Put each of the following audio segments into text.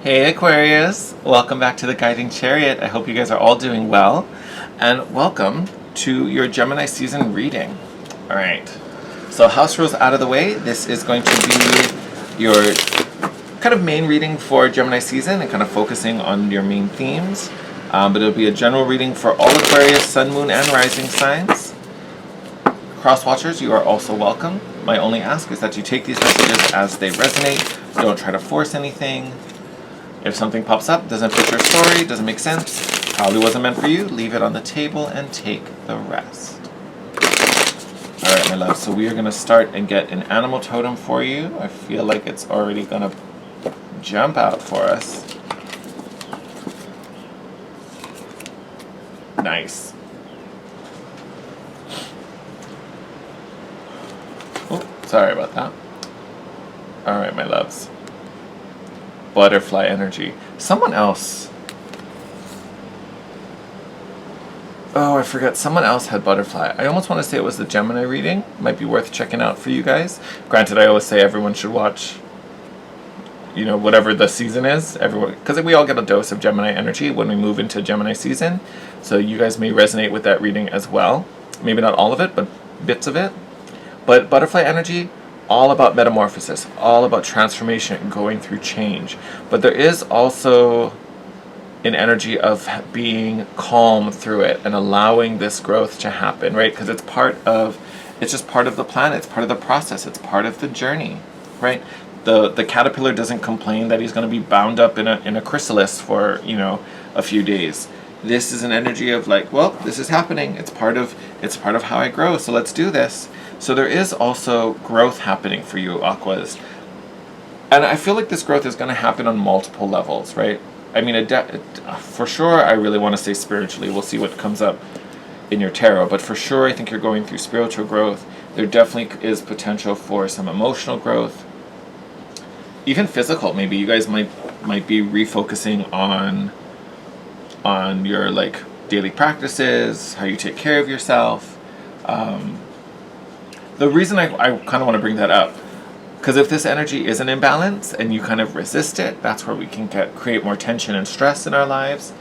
Hey Aquarius, welcome back to the Guiding Chariot. I hope you guys are all doing well, and welcome to your Gemini season reading. Alright, so house rules out of the way. This is going to be your kind of main reading for Gemini season and kind of focusing on your main themes. But it'll be a general reading for all Aquarius, Sun, Moon, and Rising signs. Cross watchers, you are also welcome. My only ask is that you take these messages as they resonate. Don't try to force anything. If something pops up, doesn't fit your story, doesn't make sense, probably wasn't meant for you, leave it on the table and take the rest. Alright, my love, so we are going to start and get an animal totem for you. I feel like it's already going to jump out for us. Nice. Oh, sorry about that. Alright, my loves. Butterfly energy. Someone else. Oh, I forgot. Someone else had butterfly. I almost want to say it was the Gemini reading. Might be worth checking out for you guys. Granted, I always say everyone should watch, you know, whatever the season is. Everyone, because we all get a dose of Gemini energy when we move into Gemini season. So you guys may resonate with that reading as well. Maybe not all of it, but bits of it. But butterfly energy, all about metamorphosis, all about transformation and going through change. But there is also an energy of being calm through it and allowing this growth to happen, right? Because it's just part of the planet, it's part of the process, it's part of the journey, right? The caterpillar doesn't complain that he's going to be bound up in a chrysalis for, you know, a few days. This is an energy of like, well, this is happening. It's part of how I grow. So let's do this. So there is also growth happening for you, Aquas. And I feel like this growth is going to happen on multiple levels, right? I mean, for sure, I really want to say spiritually. We'll see what comes up in your tarot. But for sure, I think you're going through spiritual growth. There definitely is potential for some emotional growth. Even physical. Maybe you guys might be refocusing on your like daily practices, how you take care of yourself. The reason I kind of want to bring that up, because if this energy is an imbalance and you kind of resist it, that's where we can create more tension and stress in our lives.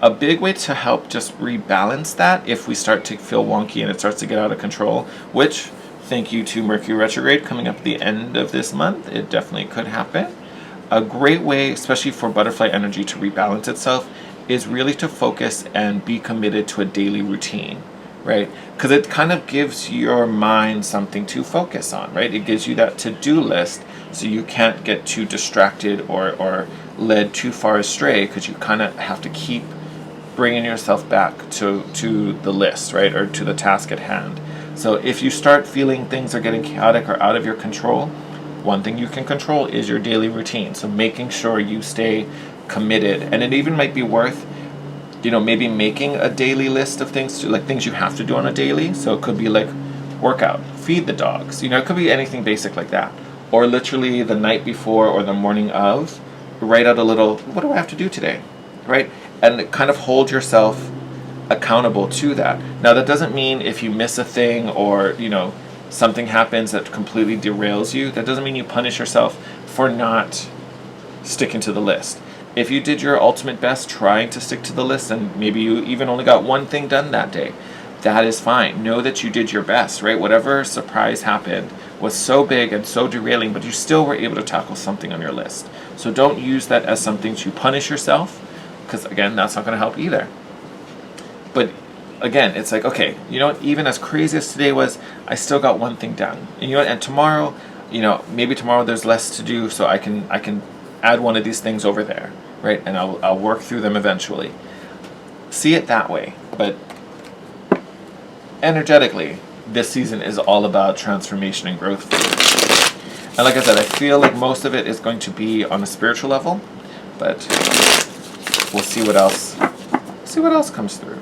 A big way to help just rebalance that, if we start to feel wonky and it starts to get out of control, which, thank you to Mercury retrograde coming up at the end of this month, it definitely could happen. A great way, especially for butterfly energy to rebalance itself, is really to focus and be committed to a daily routine. Right? Because it kind of gives your mind something to focus on, right? It gives you that to-do list so you can't get too distracted or led too far astray, because you kind of have to keep bringing yourself back to the list, right? Or to the task at hand. So if you start feeling things are getting chaotic or out of your control, one thing you can control is your daily routine. So making sure you stay committed. And it even might be worth, you know, maybe making a daily list of things, like things you have to do on a daily. So it could be like workout, feed the dogs, you know, it could be anything basic like that. Or literally the night before or the morning of, write out a little, what do I have to do today, right? And kind of hold yourself accountable to that. Now that doesn't mean if you miss a thing or, you know, something happens that completely derails you, that doesn't mean you punish yourself for not sticking to the list. If you did your ultimate best trying to stick to the list and maybe you even only got one thing done that day, that is fine. Know that you did your best, right? Whatever surprise happened was so big and so derailing, but you still were able to tackle something on your list. So don't use that as something to punish yourself, because again, that's not going to help either. But again, it's like, okay, you know what? Even as crazy as today was, I still got one thing done. And you know what? And tomorrow, you know, maybe tomorrow there's less to do, so I can add one of these things over there, right? And I'll work through them eventually. See it that way. But energetically, this season is all about transformation and growth for you. And like I said, I feel like most of it is going to be on a spiritual level, but we'll see what else comes through.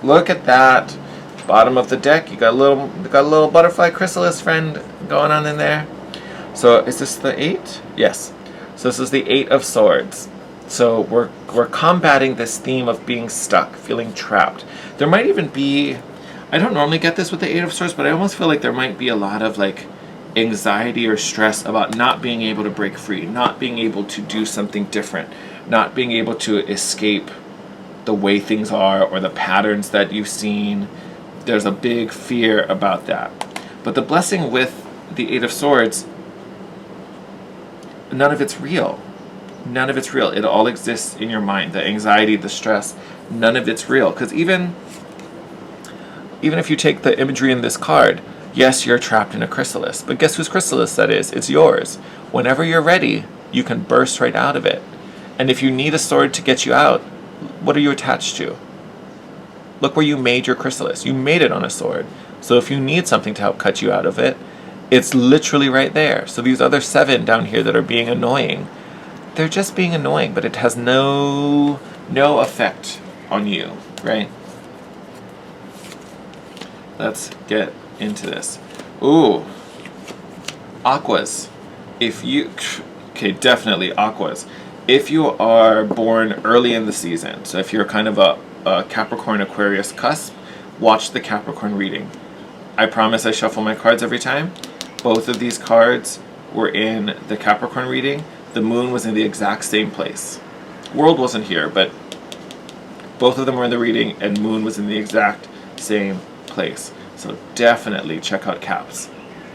Look at that. Bottom of the deck, you got a little butterfly chrysalis friend going on in there. So is this the 8? Yes. So this is the 8 of Swords. So we're combating this theme of being stuck, feeling trapped. There might even be, I don't normally get this with the Eight of Swords, but I almost feel like there might be a lot of like anxiety or stress about not being able to break free, not being able to do something different, not being able to escape the way things are or the patterns that you've seen. There's a big fear about that. But the blessing with the Eight of Swords, none of it's real. None of it's real. It all exists in your mind. The anxiety, the stress, none of it's real. Because even if you take the imagery in this card, yes, you're trapped in a chrysalis. But guess whose chrysalis that is? It's yours. Whenever you're ready, you can burst right out of it. And if you need a sword to get you out, what are you attached to? Look where you made your chrysalis. You made it on a sword. So if you need something to help cut you out of it, it's literally right there. So these other 7 down here that are being annoying, they're just being annoying, but it has no effect on you, right? Let's get into this. Ooh, Aquas. Okay, definitely Aquas. If you are born early in the season, so if you're kind of a Capricorn Aquarius cusp, watch the Capricorn reading. I promise I shuffle my cards every time. Both of these cards were in the Capricorn reading. The moon was in the exact same place. World wasn't here, but both of them were in the reading, and moon was in the exact same place. So definitely check out Caps.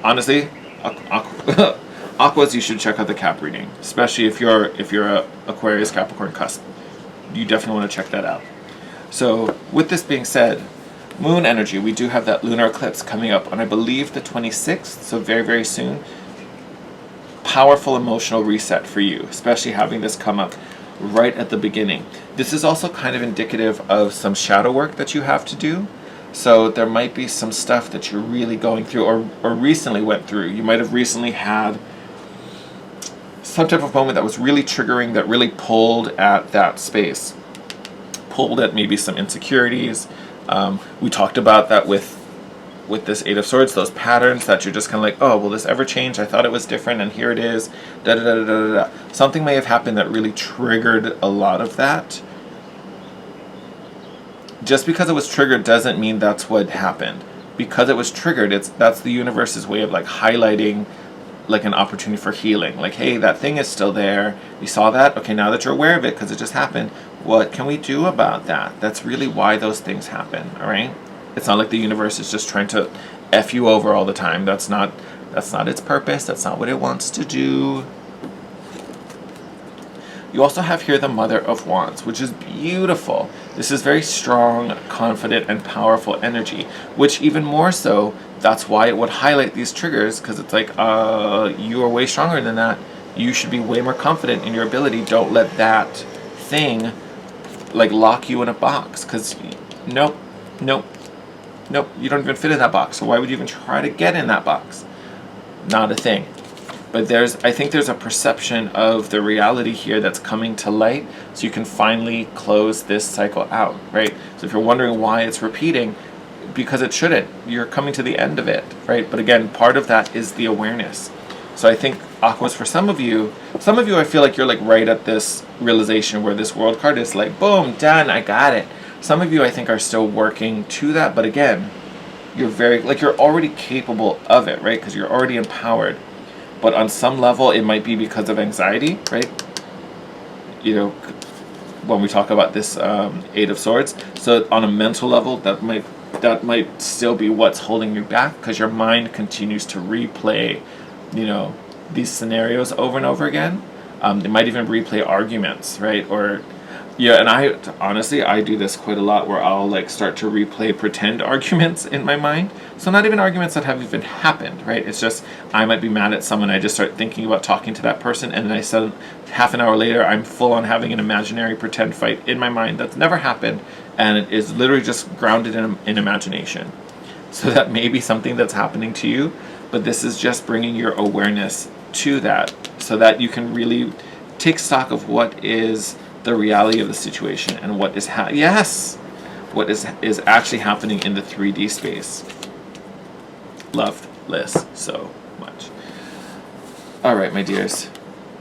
Honestly, Aquas, you should check out the Cap reading, especially if you're a Aquarius Capricorn cusp. You definitely want to check that out. So with this being said, moon energy, we do have that lunar eclipse coming up on, I believe, the 26th, so very, very soon. Powerful emotional reset for you, especially having this come up right at the beginning. This is also kind of indicative of some shadow work that you have to do. So there might be some stuff that you're really going through or recently went through. You might have recently had some type of moment that was really triggering, that really pulled at that space. Pulled at maybe some insecurities. We talked about that with this Eight of Swords, those patterns that you're just kind of like, oh, will this ever change? I thought it was different, and here it is. Da da da da da da. Something may have happened that really triggered a lot of that. Just because it was triggered doesn't mean that's what happened. Because it was triggered, that's the universe's way of like highlighting like an opportunity for healing. Like, hey, that thing is still there. You saw that? Okay, now that you're aware of it because it just happened, what can we do about that? That's really why those things happen, all right? It's not like the universe is just trying to F you over all the time. That's not its purpose. That's not what it wants to do. You also have here the Mother of Wands, which is beautiful. This is very strong, confident, and powerful energy, which even more so, that's why it would highlight these triggers, because it's like, you are way stronger than that. You should be way more confident in your ability. Don't let that thing like lock you in a box, because nope, you don't even fit in that box. So why would you even try to get in that box? Not a thing. But I think there's a perception of the reality here that's coming to light, so you can finally close this cycle out, right? So if you're wondering why it's repeating, because it shouldn't. You're coming to the end of it, right? But again, part of that is the awareness. So I think Aquas, for some of you I feel like you're like right at this realization where this world card is like, boom, done, I got it. Some of you I think are still working to that, but again, you're already capable of it, right? Because you're already empowered. But on some level, it might be because of anxiety, right? You know, when we talk about this Eight of Swords. So on a mental level, that might still be what's holding you back, because your mind continues to replay, you know, these scenarios over and over again. It might even replay arguments, right? Or, yeah, and I do this quite a lot, where I'll like start to replay pretend arguments in my mind. So not even arguments that have even happened, right? It's just, I might be mad at someone, I just start thinking about talking to that person, and then I said half an hour later, I'm full on having an imaginary pretend fight in my mind that's never happened, and it is literally just grounded in imagination. So that may be something that's happening to you, but this is just bringing your awareness to that, so that you can really take stock of what is the reality of the situation and what is what is actually happening in the 3D space. Love this so much. All right, my dears.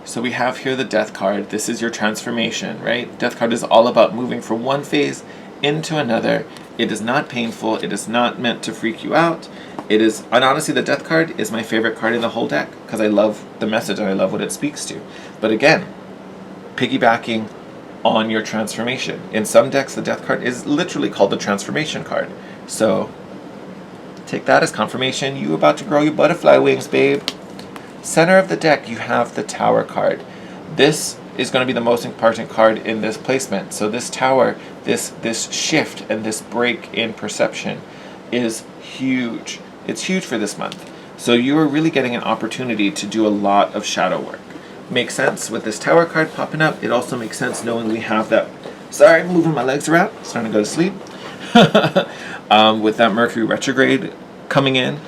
So we have here the Death card. This is your transformation, right? Death card is all about moving from one phase into another. It is not painful. It is not meant to freak you out. It is, and honestly, the Death card is my favorite card in the whole deck because I love the message and I love what it speaks to. But again, piggybacking on your transformation. In some decks, the Death card is literally called the transformation card. So take that as confirmation. You about to grow your butterfly wings, babe. Center of the deck, you have the Tower card. This is going to be the most important card in this placement. So this Tower, this shift and this break in perception is huge. It's huge for this month. So you are really getting an opportunity to do a lot of shadow work. Makes sense with this Tower card popping up. It also makes sense knowing we have that. Sorry, I'm moving my legs around. Starting to go to sleep. With that Mercury retrograde coming in.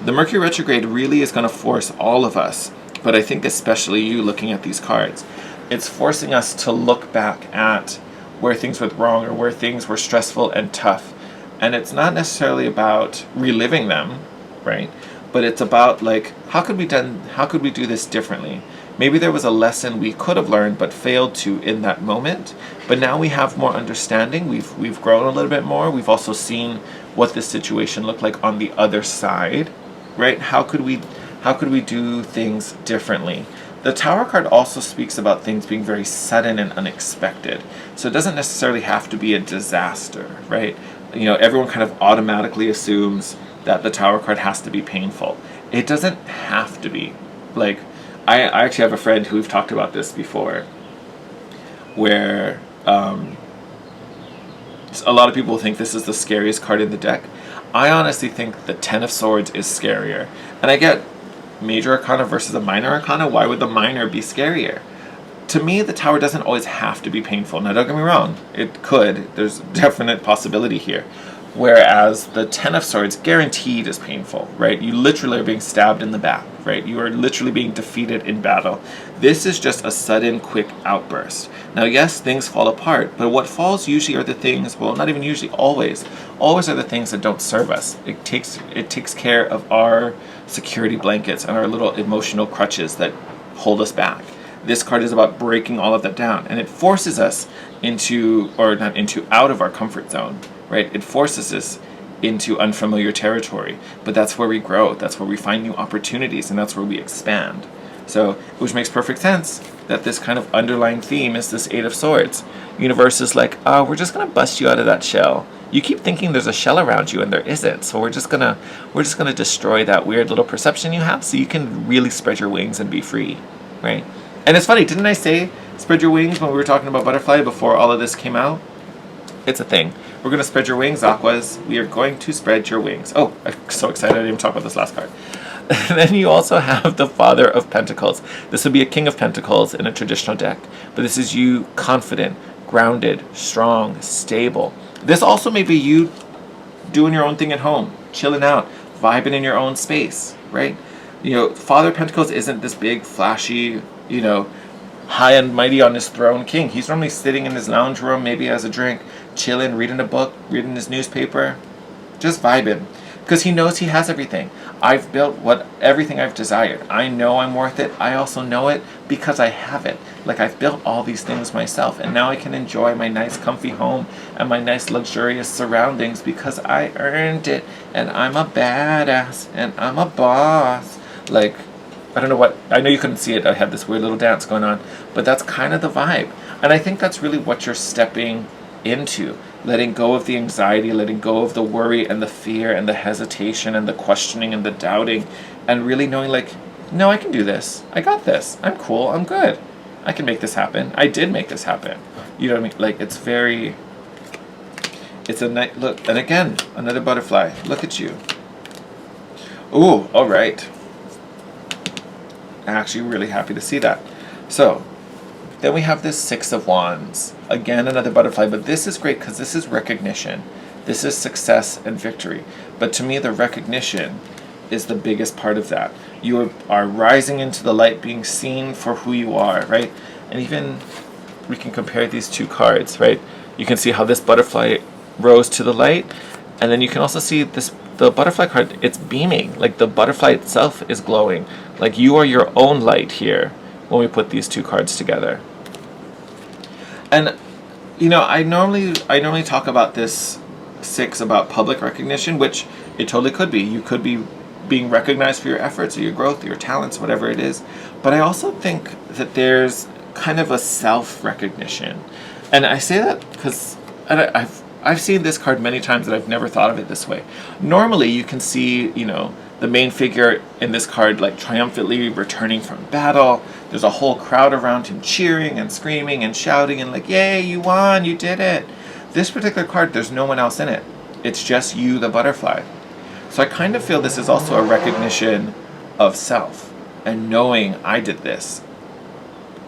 The Mercury retrograde really is going to force all of us, but I think especially you looking at these cards, it's forcing us to look back at where things went wrong or where things were stressful and tough. And it's not necessarily about reliving them, right? But it's about like, how could we do this differently? Maybe there was a lesson we could have learned but failed to in that moment. But now we have more understanding. We've grown a little bit more. We've also seen what this situation looked like on the other side, right? How could we do things differently? The Tower card also speaks about things being very sudden and unexpected. So it doesn't necessarily have to be a disaster, right? You know, everyone kind of automatically assumes that the Tower card has to be painful. It doesn't have to be. Like, I actually have a friend who we've talked about this before, where a lot of people think this is the scariest card in the deck. I honestly think the Ten of Swords is scarier. And I get Major Arcana versus a Minor Arcana. Why would the Minor be scarier? To me, the Tower doesn't always have to be painful. Now, don't get me wrong. It could. There's definite possibility here. Whereas the Ten of Swords guaranteed is painful, right? You literally are being stabbed in the back, right? You are literally being defeated in battle. This is just a sudden, quick outburst. Now, yes, things fall apart, but what falls usually are the things, well, not even usually, always are the things that don't serve us. It takes care of our security blankets and our little emotional crutches that hold us back. This card is about breaking all of that down, and it forces us out of our comfort zone, right? It forces us into unfamiliar territory, but that's where we grow. That's where we find new opportunities, and that's where we expand. So, which makes perfect sense that this kind of underlying theme is this Eight of Swords. Universe is like, oh, we're just gonna bust you out of that shell. You keep thinking there's a shell around you, and there isn't. So we're just gonna destroy that weird little perception you have, so you can really spread your wings and be free, right? And it's funny, didn't I say spread your wings when we were talking about butterfly before all of this came out? It's a thing. We're going to spread your wings, Aquas. We are going to spread your wings. Oh, I'm so excited. I didn't even talk about this last card. Then you also have the Father of Pentacles. This would be a King of Pentacles in a traditional deck. But this is you confident, grounded, strong, stable. This also may be you doing your own thing at home, chilling out, vibing in your own space, right? You know, Father of Pentacles isn't this big, flashy, you know, high and mighty on his throne king. He's normally sitting in his lounge room, maybe has a drink, chilling, reading a book, reading his newspaper, just vibing. Because he knows he has everything. I've built everything I've desired. I know I'm worth it. I also know it because I have it. Like, I've built all these things myself, and now I can enjoy my nice comfy home and my nice luxurious surroundings because I earned it, and I'm a badass, and I'm a boss. Like, I don't know what, I know you couldn't see it, I had this weird little dance going on, but that's kind of the vibe. And I think that's really what you're stepping into. Letting go of the anxiety, letting go of the worry and the fear and the hesitation and the questioning and the doubting, and really knowing, like, no, I can do this. I got this. I'm cool. I'm good. I can make this happen. I did make this happen. You know what I mean? Like, it's a nice, look, and again, another butterfly. Look at you. Ooh, all right. I'm actually really happy to see that. So, then we have this Six of Wands. Again, another butterfly, but this is great because this is recognition. This is success and victory. But to me, the recognition is the biggest part of that. You are rising into the light, being seen for who you are, right? And even we can compare these two cards, right? You can see how this butterfly rose to the light, and then you can also see the butterfly card, it's beaming. Like, the butterfly itself is glowing. Like, you are your own light here. when we put these two cards together. And you know, I normally talk about this 6 about public recognition, which it totally could be. You could be being recognized for your efforts or your growth or your talents, whatever it is. But I also think that there's kind of a self-recognition. And I say that because I've seen this card many times and I've never thought of it this way. Normally you can see, you know, the main figure in this card like triumphantly returning from battle. There's a whole crowd around him cheering and screaming and shouting and like, yay, you won, you did it. This particular card, there's no one else in it. It's just you, the butterfly. So I kind of feel this is also a recognition of self and knowing I did this.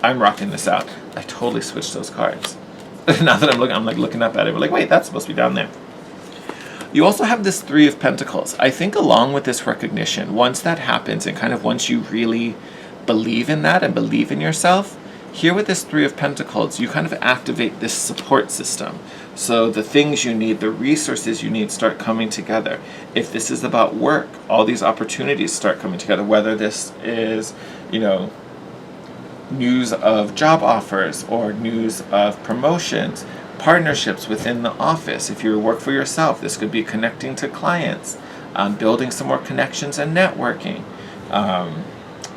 I'm rocking this out. I totally switched those cards. Now that I'm like looking up at it, we're like, wait, that's supposed to be down there. You also have this 3 of Pentacles. I think along with this recognition, once that happens and kind of once you really believe in that and believe in yourself, here with this 3 of Pentacles, you kind of activate this support system. So the things you need, the resources you need start coming together. If this is about work, all these opportunities start coming together, whether this is, you know, news of job offers or news of promotions, partnerships within the office. If you work for yourself, this could be connecting to clients, building some more connections and networking,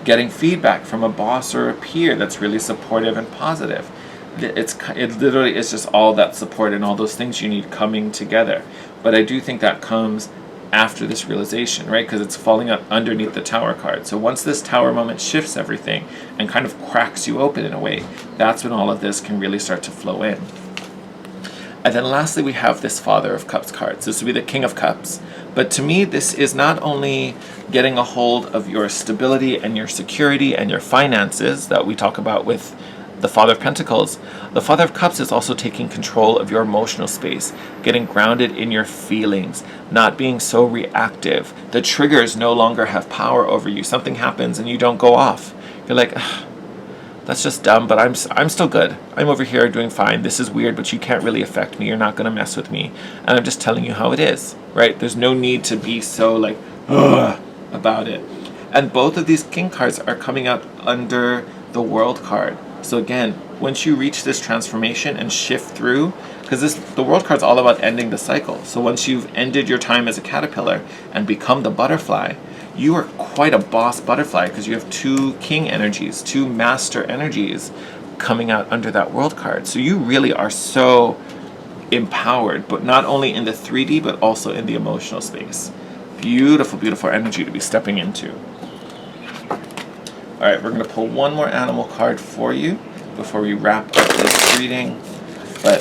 getting feedback from a boss or a peer that's really supportive and positive. It literally is just all that support and all those things you need coming together. But I do think that comes after this realization, right? Because it's falling up underneath the Tower card. So once this Tower moment shifts everything and kind of cracks you open in a way, that's when all of this can really start to flow in. And then lastly, we have this Father of Cups card. So this would be the King of Cups. But to me, this is not only getting a hold of your stability and your security and your finances that we talk about with the Father of Pentacles. The Father of Cups is also taking control of your emotional space, getting grounded in your feelings, not being so reactive. The triggers no longer have power over you. Something happens and you don't go off. You're like, that's just dumb, but I'm still good. I'm over here doing fine. This is weird, but you can't really affect me. You're not going to mess with me. And I'm just telling you how it is, right? There's no need to be so like, about it. And both of these King cards are coming up under the World card. So again, once you reach this transformation and shift through, because the World card's all about ending the cycle. So once you've ended your time as a caterpillar and become the butterfly, you are quite a boss butterfly because you have 2 king energies, 2 master energies coming out under that World card. So you really are so empowered, but not only in the 3D, but also in the emotional space. Beautiful, beautiful energy to be stepping into. All right, we're going to pull one more animal card for you before we wrap up this reading. But,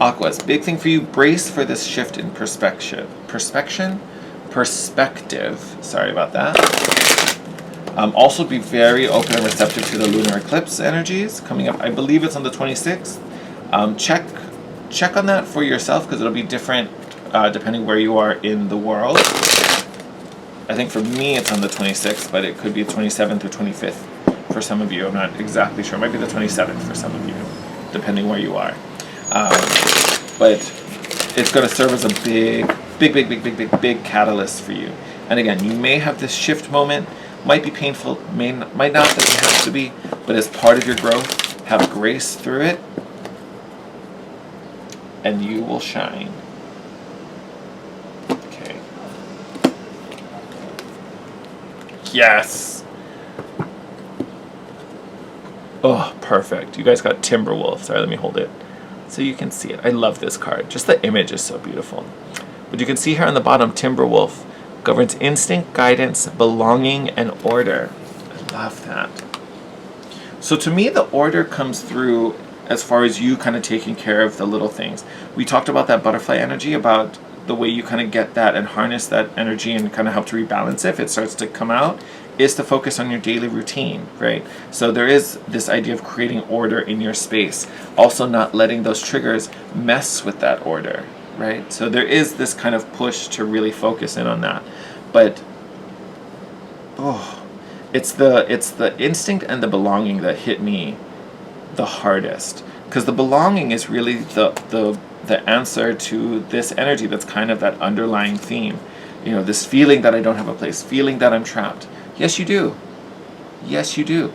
Aquas, big thing for you, brace for this shift in perspective. Sorry about that. Also be very open and receptive to the lunar eclipse energies coming up. I believe it's on the 26th. Check on that for yourself because it'll be different depending where you are in the world. I think for me it's on the 26th, but it could be the 27th or 25th for some of you. I'm not exactly sure. It might be the 27th for some of you, depending where you are. But it's going to serve as a big catalyst for you. And again, you may have this shift moment, might be painful, might not, doesn't have to be, but as part of your growth, have grace through it, and you will shine. Okay. Yes! Oh, perfect. You guys got Timberwolf. Sorry, let me hold it so you can see it. I love this card. Just the image is so beautiful. But you can see here on the bottom, Timberwolf governs instinct, guidance, belonging, and order. I love that. So to me, the order comes through as far as you kind of taking care of the little things. We talked about that butterfly energy, about the way you kind of get that and harness that energy and kind of help to rebalance it if it starts to come out, is to focus on your daily routine, right? So there is this idea of creating order in your space. Also not letting those triggers mess with that order, right? So there is this kind of push to really focus in on that. But it's the instinct and the belonging that hit me the hardest, because the belonging is really the answer to this energy that's kind of that underlying theme. You know, this feeling that I don't have a place, feeling that I'm trapped. Yes, you do. Yes, you do.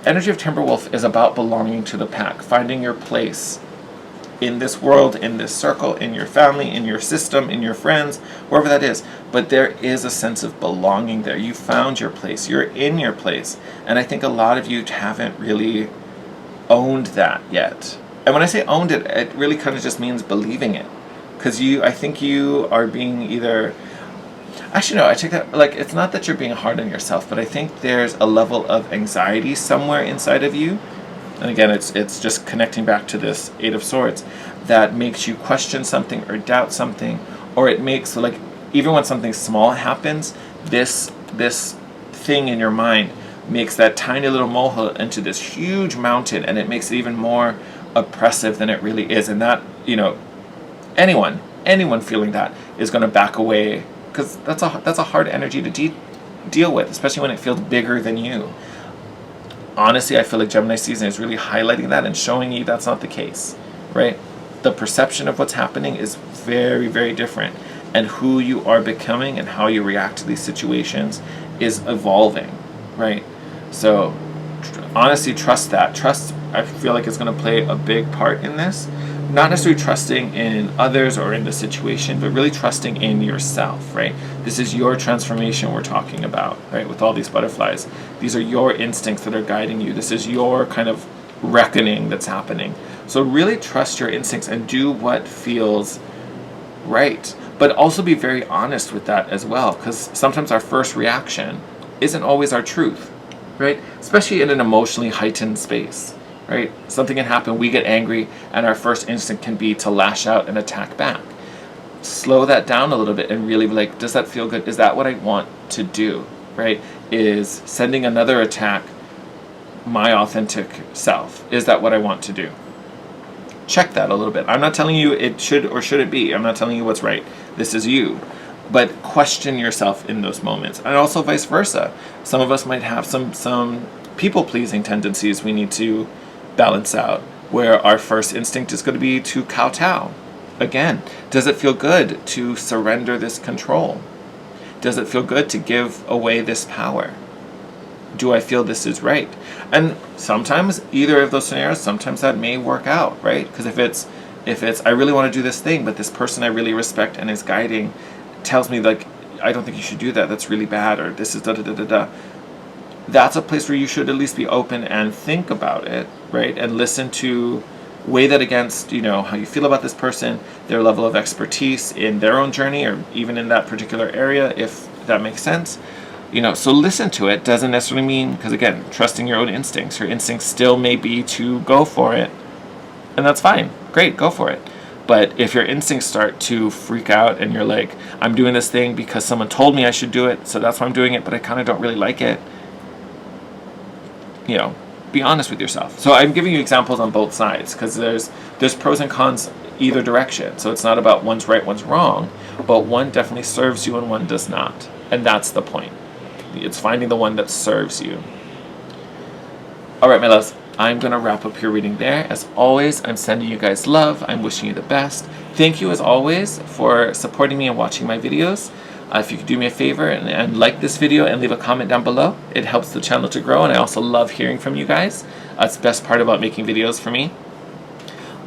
Energy of Timberwolf is about belonging to the pack, finding your place in this world, in this circle, in your family, in your system, in your friends, wherever that is. But there is a sense of belonging there. You found your place. You're in your place. And I think a lot of you haven't really owned that yet. And when I say owned it, it really kind of just means believing it. Because I think you are being either... Actually, no, I take that, like, it's not that you're being hard on yourself, but I think there's a level of anxiety somewhere inside of you. And again, it's just connecting back to this Eight of Swords that makes you question something or doubt something, or it makes, like, even when something small happens, this thing in your mind makes that tiny little molehill into this huge mountain, and it makes it even more oppressive than it really is. And that, you know, anyone feeling that is going to back away, because that's a hard energy to deal with, especially when it feels bigger than you. Honestly, I feel like Gemini season is really highlighting that and showing you that's not the case, right? The perception of what's happening is very, very different, and who you are becoming and how you react to these situations is evolving, right? So honestly, trust that. Trust, I feel like, is going to play a big part in this. Not necessarily trusting in others or in the situation, but really trusting in yourself, right? This is your transformation we're talking about, right? With all these butterflies. These are your instincts that are guiding you. This is your kind of reckoning that's happening. So really trust your instincts and do what feels right. But also be very honest with that as well, because sometimes our first reaction isn't always our truth, right? Especially in an emotionally heightened space. Right? Something can happen, we get angry, and our first instinct can be to lash out and attack back. Slow that down a little bit and really be like, does that feel good? Is that what I want to do? Right? Is sending another attack my authentic self? Is that what I want to do? Check that a little bit. I'm not telling you it should or shouldn't be. I'm not telling you what's right. This is you. But question yourself in those moments. And also vice versa. Some of us might have some people-pleasing tendencies we need to balance out, where our first instinct is going to be to kowtow. Again, does it feel good to surrender this control? Does it feel good to give away this power? Do I feel this is right? And sometimes either of those scenarios, sometimes that may work out, right? Because if it's I really want to do this thing, but this person I really respect and is guiding tells me, like, I don't think you should do that, that's really bad, or this is da-da-da-da-da. That's a place where you should at least be open and think about it, right? And listen to, weigh that against, you know, how you feel about this person, their level of expertise in their own journey, or even in that particular area, if that makes sense. You know, so listen to it. Doesn't necessarily mean, because again, trusting your own instincts. Your instincts still may be to go for it, and that's fine. Great, go for it. But if your instincts start to freak out and you're like, I'm doing this thing because someone told me I should do it, so that's why I'm doing it, but I kind of don't really like it, you know, be honest with yourself. So I'm giving you examples on both sides, because there's pros and cons either direction. So it's not about one's right, one's wrong, but one definitely serves you and one does not. And that's the point. It's finding the one that serves you. All right, my loves, I'm going to wrap up your reading there. As always, I'm sending you guys love. I'm wishing you the best. Thank you, as always, for supporting me and watching my videos. If you could do me a favor and like this video and leave a comment down below, it helps the channel to grow, and I also love hearing from you guys. That's the best part about making videos for me.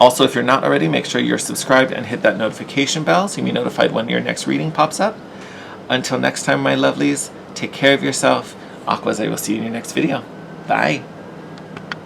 Also, if you're not already, make sure you're subscribed and hit that notification bell so you'll be notified when your next reading pops up. Until next time, my lovelies, take care of yourself. Aquas, I will see you in your next video. Bye.